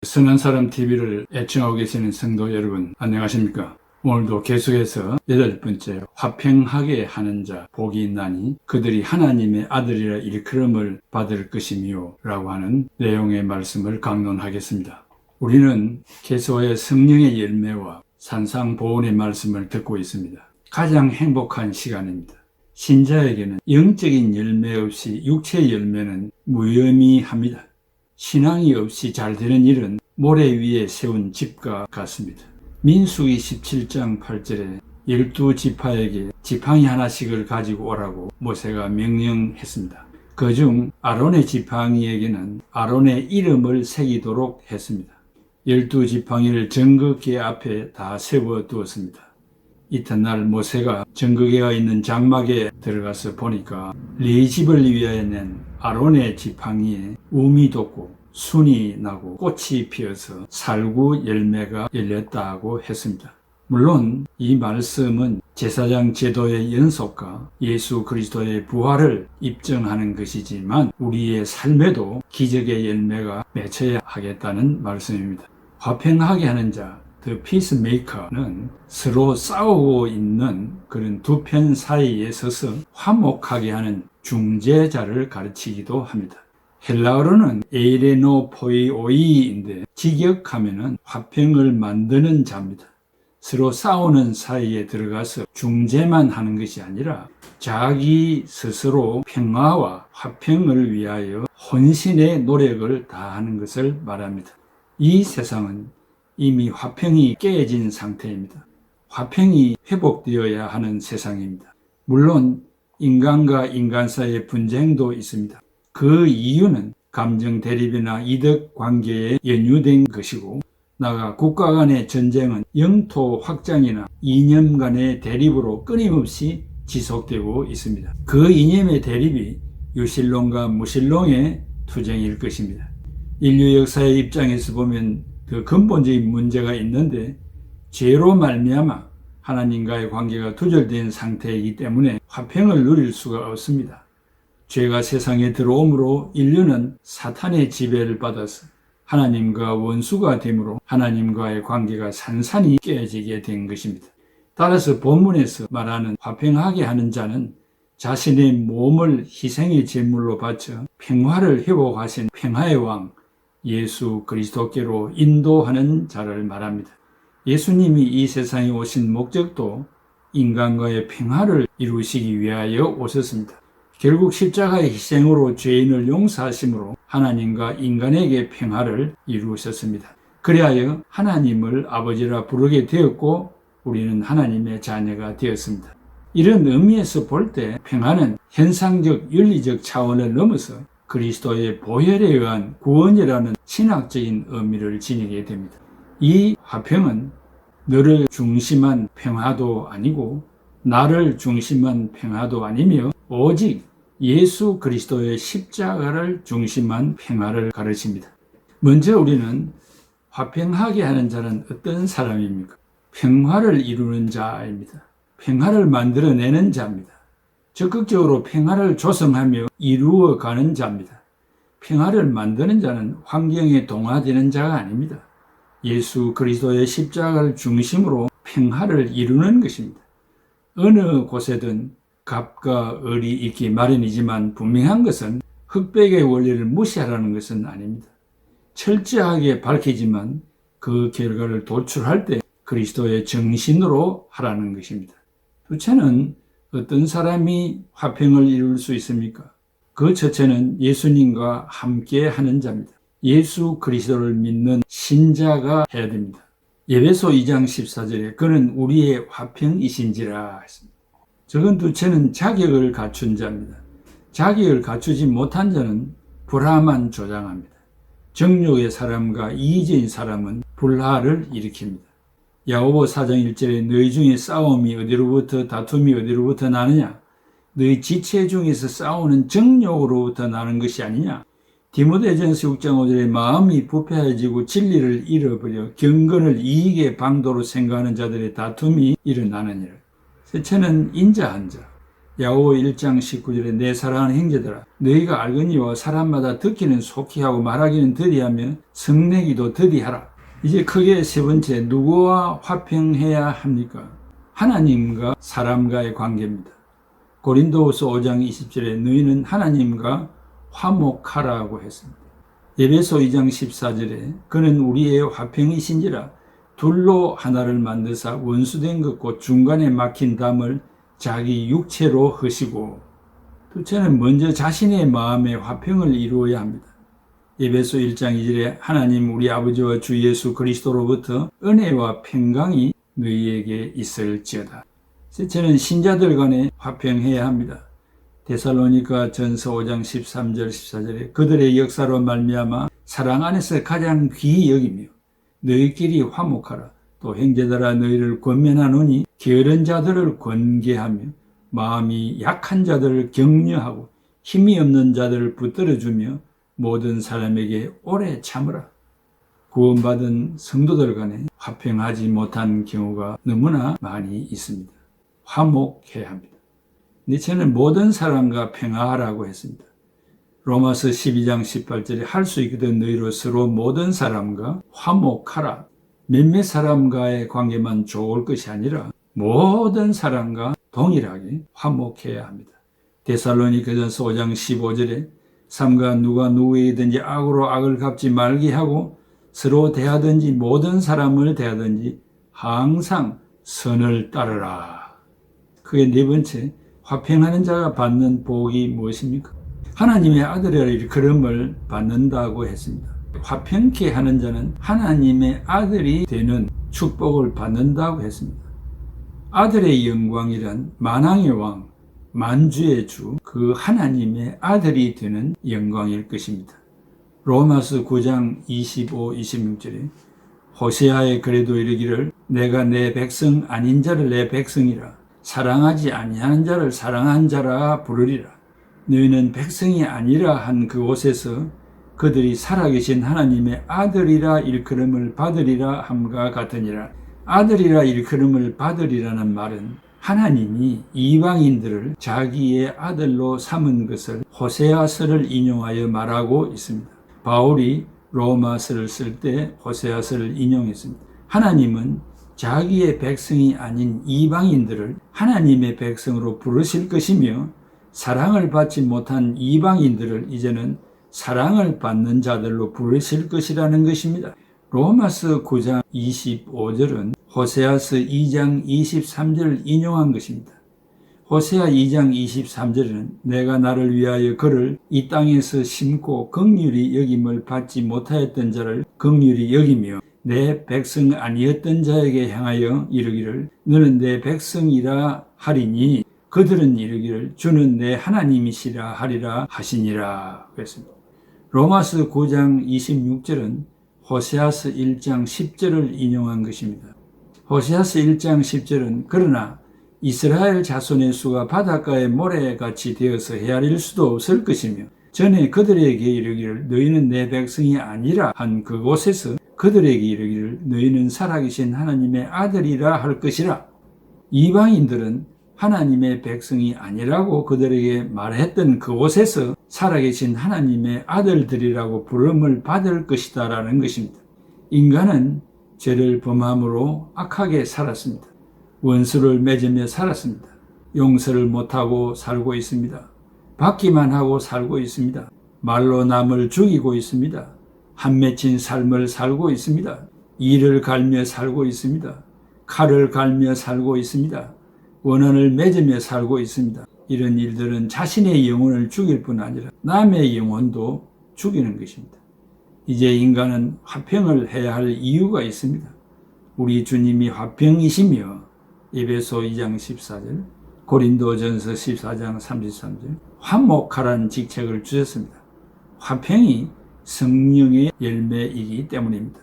선한 사람 TV를 애청하고 계시는 성도 여러분, 안녕하십니까? 오늘도 계속해서 8번째 화평하게 하는 자 복이 있나니 그들이 하나님의 아들이라 일컬음을 받을 것이며 라고 하는 내용의 말씀을 강론하겠습니다. 우리는 계속해 성령의 열매와 산상보온의 말씀을 듣고 있습니다. 가장 행복한 시간입니다. 신자에게는 영적인 열매 없이 육체의 열매는 무의미합니다. 신앙이 없이 잘 되는 일은 모래 위에 세운 집과 같습니다. 민수기 17장 8절에 12지파에게 지팡이 하나씩을 가지고 오라고 모세가 명령했습니다. 그중 아론의 지팡이에게는 아론의 이름을 새기도록 했습니다. 12지팡이를 정극계 앞에 다 세워두었습니다. 이튿날 모세가 정극계가 있는 장막에 들어가서 보니까 레위집을 위하여 낸 아론의 지팡이에 움이 돋고 순이 나고 꽃이 피어서 살구 열매가 열렸다고 했습니다. 물론 이 말씀은 제사장 제도의 연속과 예수 그리스도의 부활을 입증하는 것이지만 우리의 삶에도 기적의 열매가 맺혀야 하겠다는 말씀입니다. 화평하게 하는 자, The Peacemaker는 서로 싸우고 있는 그런 두 편 사이에 서서 화목하게 하는 중재자를 가르치기도 합니다. 헬라어로는 에이레노 포이오이인데 직역하면은 화평을 만드는 자입니다. 서로 싸우는 사이에 들어가서 중재만 하는 것이 아니라 자기 스스로 평화와 화평을 위하여 혼신의 노력을 다하는 것을 말합니다. 이 세상은 이미 화평이 깨진 상태입니다. 화평이 회복되어야 하는 세상입니다. 물론 인간과 인간 사이의 분쟁도 있습니다. 그 이유는 감정 대립이나 이득 관계에 연유된 것이고 나아가 국가 간의 전쟁은 영토 확장이나 이념 간의 대립으로 끊임없이 지속되고 있습니다. 그 이념의 대립이 유신론과 무신론의 투쟁일 것입니다. 인류 역사의 입장에서 보면 그 근본적인 문제가 있는데 죄로 말미암아 하나님과의 관계가 두절된 상태이기 때문에 화평을 누릴 수가 없습니다. 죄가 세상에 들어오므로 인류는 사탄의 지배를 받아서 하나님과 원수가 되므로 하나님과의 관계가 산산이 깨지게 된 것입니다. 따라서 본문에서 말하는 화평하게 하는 자는 자신의 몸을 희생의 제물로 바쳐 평화를 회복하신 평화의 왕 예수 그리스도께로 인도하는 자를 말합니다. 예수님이 이 세상에 오신 목적도 인간과의 평화를 이루시기 위하여 오셨습니다. 결국 십자가의 희생으로 죄인을 용서하심으로 하나님과 인간에게 평화를 이루셨습니다. 그리하여 하나님을 아버지라 부르게 되었고 우리는 하나님의 자녀가 되었습니다. 이런 의미에서 볼 때 평화는 현상적 윤리적 차원을 넘어서 그리스도의 보혈에 의한 구원이라는 신학적인 의미를 지니게 됩니다. 이 화평은 너를 중심한 평화도 아니고 나를 중심한 평화도 아니며 오직 예수 그리스도의 십자가를 중심한 평화를 가르칩니다. 먼저 우리는 화평하게 하는 자는 어떤 사람입니까? 평화를 이루는 자입니다. 평화를 만들어내는 자입니다. 적극적으로 평화를 조성하며 이루어가는 자입니다. 평화를 만드는 자는 환경에 동화되는 자가 아닙니다. 예수 그리스도의 십자가를 중심으로 평화를 이루는 것입니다. 어느 곳에든 갑과 을이 있기 마련이지만 분명한 것은 흑백의 원리를 무시하라는 것은 아닙니다. 철저하게 밝히지만 그 결과를 도출할 때 그리스도의 정신으로 하라는 것입니다. 둘째는 어떤 사람이 화평을 이룰 수 있습니까? 그 첫째는 예수님과 함께 하는 자입니다. 예수 그리스도를 믿는 신자가 해야 됩니다. 에베소 2장 14절에 그는 우리의 화평이신지라 했습니다. 적은 둘째는 자격을 갖춘 자입니다. 자격을 갖추지 못한 자는 불화만 조장합니다. 정욕의 사람과 이기적인 사람은 불화를 일으킵니다. 야고보 4장 1절에 너희 중에 싸움이 어디로부터 다툼이 어디로부터 나느냐? 너희 지체 중에서 싸우는 정욕으로부터 나는 것이 아니냐? 디모데전서 6장 5절에 마음이 부패해지고 진리를 잃어버려 경건을 이익의 방도로 생각하는 자들의 다툼이 일어나느니라. 셋째는 인자한 자. 야고보 1장 19절에 내 사랑하는 형제들아 너희가 알거니와 사람마다 듣기는 속히 하고 말하기는 더디하며 성내기도 더디하라. 이제 크게 세 번째, 누구와 화평해야 합니까? 하나님과 사람과의 관계입니다. 고린도후서 5장 20절에 너희는 하나님과 화목하라고 했습니다. 에베소 2장 14절에 그는 우리의 화평이신지라 둘로 하나를 만드사 원수된 것 곧 중간에 막힌 담을 자기 육체로 허시고, 둘째는 먼저 자신의 마음의 화평을 이루어야 합니다. 에베소 1장 2절에 하나님 우리 아버지와 주 예수 그리스도로부터 은혜와 평강이 너희에게 있을지어다. 셋째는 신자들 간에 화평해야 합니다. 데살로니가 전서 5장 13절 14절에 그들의 역사로 말미암아 사랑 안에서 가장 귀히 여기며 너희끼리 화목하라. 또 형제들아 너희를 권면하노니 게으른 자들을 권계하며 마음이 약한 자들을 격려하고 힘이 없는 자들을 붙들어주며 모든 사람에게 오래 참으라. 구원받은 성도들 간에 화평하지 못한 경우가 너무나 많이 있습니다. 화목해야 합니다. 니체는 모든 사람과 평화하라고 했습니다. 로마서 12장 18절에 할 수 있거든 너희로 서로 모든 사람과 화목하라. 몇몇 사람과의 관계만 좋을 것이 아니라 모든 사람과 동일하게 화목해야 합니다. 데살로니가전서 5장 15절에 삼가 누가 누구에게든지 악으로 악을 갚지 말게 하고 서로 대하든지 모든 사람을 대하든지 항상 선을 따르라. 그게 네 번째, 화평하는 자가 받는 복이 무엇입니까? 하나님의 아들이라 일컬음을 받는다고 했습니다. 화평케 하는 자는 하나님의 아들이 되는 축복을 받는다고 했습니다. 아들의 영광이란 만왕의 왕, 만주의 주, 그 하나님의 아들이 되는 영광일 것입니다. 로마서 9장 25, 26절에 호세아의 그래도 이르기를 내가 내 백성 아닌 자를 내 백성이라 사랑하지 아니하는 자를 사랑한 자라 부르리라. 너희는 백성이 아니라 한 그곳에서 그들이 살아계신 하나님의 아들이라 일컬음을 받으리라 함과 같으니라. 아들이라 일컬음을 받으리라는 말은 하나님이 이방인들을 자기의 아들로 삼은 것을 호세아서를 인용하여 말하고 있습니다. 바울이 로마서를 쓸 때 호세아서를 인용했습니다. 하나님은 자기의 백성이 아닌 이방인들을 하나님의 백성으로 부르실 것이며 사랑을 받지 못한 이방인들을 이제는 사랑을 받는 자들로 부르실 것이라는 것입니다. 로마서 9장 25절은 호세아서 2장 23절을 인용한 것입니다. 호세아 2장 23절에는 내가 나를 위하여 그를 이 땅에서 심고 긍휼히 여김을 받지 못하였던 자를 긍휼히 여기며 내 백성 아니었던 자에게 향하여 이르기를 너는 내 백성이라 하리니 그들은 이르기를 주는 내 하나님이시라 하리라 하시니라 그랬습니다. 로마서 9장 26절은 호세아서 1장 10절을 인용한 것입니다. 호세아서 1장 10절은 그러나 이스라엘 자손의 수가 바닷가의 모래같이 되어서 헤아릴 수도 없을 것이며 전에 그들에게 이르기를 너희는 내 백성이 아니라 한 그곳에서 그들에게 이르기를 너희는 살아계신 하나님의 아들이라 할 것이라. 이방인들은 하나님의 백성이 아니라고 그들에게 말했던 그곳에서 살아계신 하나님의 아들들이라고 부름을 받을 것이다 라는 것입니다. 인간은 죄를 범함으로 악하게 살았습니다. 원수를 맺으며 살았습니다. 용서를 못하고 살고 있습니다. 받기만 하고 살고 있습니다. 말로 남을 죽이고 있습니다. 한 맺힌 삶을 살고 있습니다. 이를 갈며 살고 있습니다. 칼을 갈며 살고 있습니다. 원한을 맺으며 살고 있습니다. 이런 일들은 자신의 영혼을 죽일 뿐 아니라 남의 영혼도 죽이는 것입니다. 이제 인간은 화평을 해야 할 이유가 있습니다. 우리 주님이 화평이시며 에베소 2장 14절, 고린도전서 14장 33절 화목하라는 직책을 주셨습니다. 화평이 성령의 열매이기 때문입니다.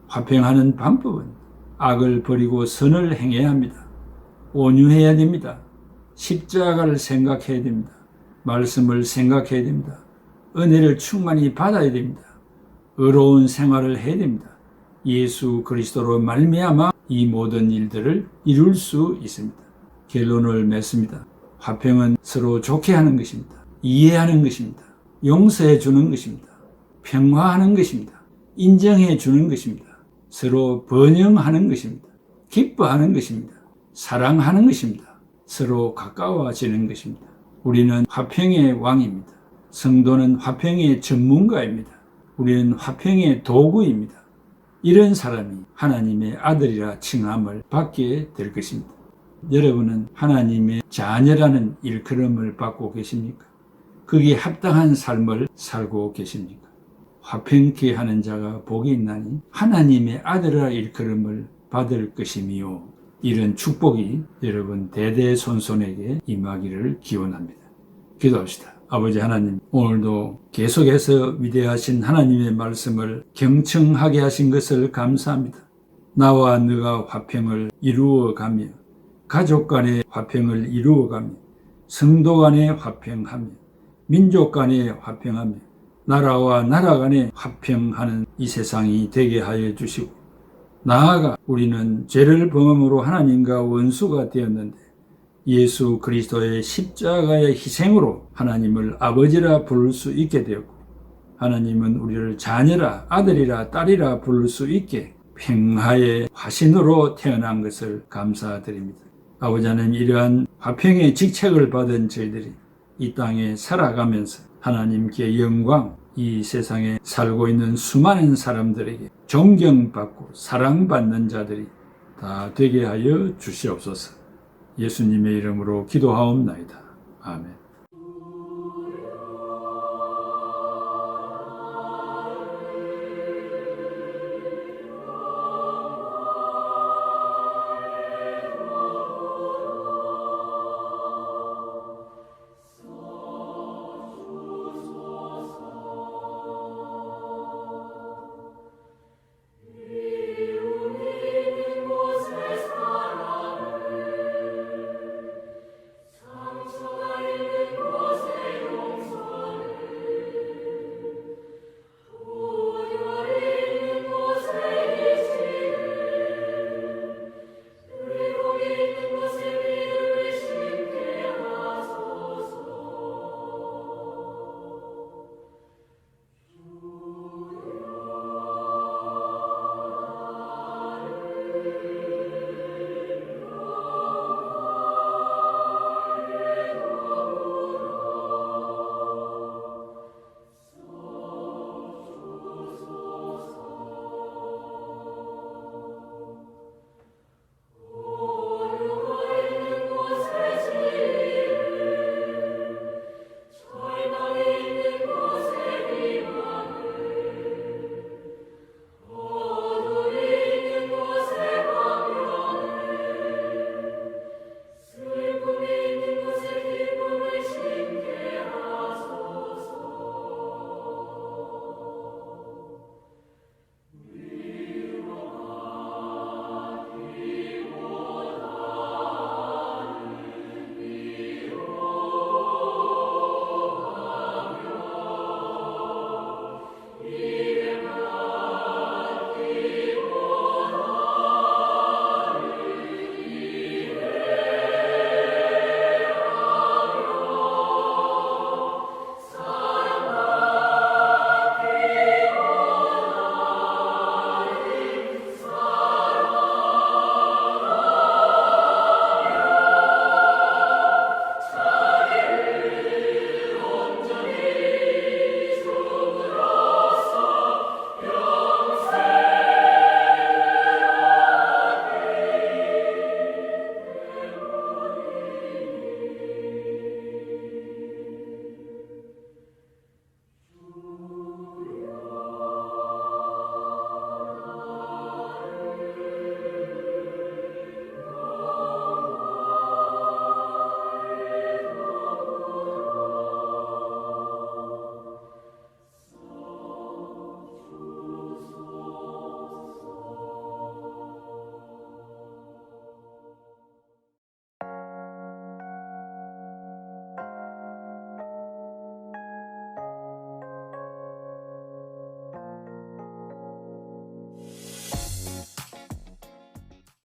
화평하는 방법은 악을 버리고 선을 행해야 합니다. 온유해야 됩니다. 십자가를 생각해야 됩니다. 말씀을 생각해야 됩니다. 은혜를 충만히 받아야 됩니다. 의로운 생활을 해야 됩니다. 예수 그리스도로 말미암아 이 모든 일들을 이룰 수 있습니다. 결론을 맺습니다. 화평은 서로 좋게 하는 것입니다. 이해하는 것입니다. 용서해 주는 것입니다. 평화하는 것입니다. 인정해 주는 것입니다. 서로 번영하는 것입니다. 기뻐하는 것입니다. 사랑하는 것입니다. 서로 가까워지는 것입니다. 우리는 화평의 왕입니다. 성도는 화평의 전문가입니다. 우리는 화평의 도구입니다. 이런 사람이 하나님의 아들이라 칭함을 받게 될 것입니다. 여러분은 하나님의 자녀라는 일컬음을 받고 계십니까? 거기에 합당한 삶을 살고 계십니까? 화평케 하는 자가 복이 있나니 하나님의 아들이라 일컬음을 받을 것이미요. 이런 축복이 여러분 대대손손에게 임하기를 기원합니다. 기도합시다. 아버지 하나님, 오늘도 계속해서 위대하신 하나님의 말씀을 경청하게 하신 것을 감사합니다. 나와 너가 화평을 이루어가며 가족 간의 화평을 이루어가며 성도 간의 화평하며 민족 간의 화평하며 나라와 나라 간의 화평하는 이 세상이 되게 하여 주시고, 나아가 우리는 죄를 범함으로 하나님과 원수가 되었는데 예수 그리스도의 십자가의 희생으로 하나님을 아버지라 부를 수 있게 되었고, 하나님은 우리를 자녀라, 아들이라, 딸이라 부를 수 있게 평화의 화신으로 태어난 것을 감사드립니다. 아버지 하나님, 이러한 화평의 직책을 받은 저희들이 이 땅에 살아가면서 하나님께 영광, 이 세상에 살고 있는 수많은 사람들에게 존경받고 사랑받는 자들이 다 되게 하여 주시옵소서. 예수님의 이름으로 기도하옵나이다. 아멘.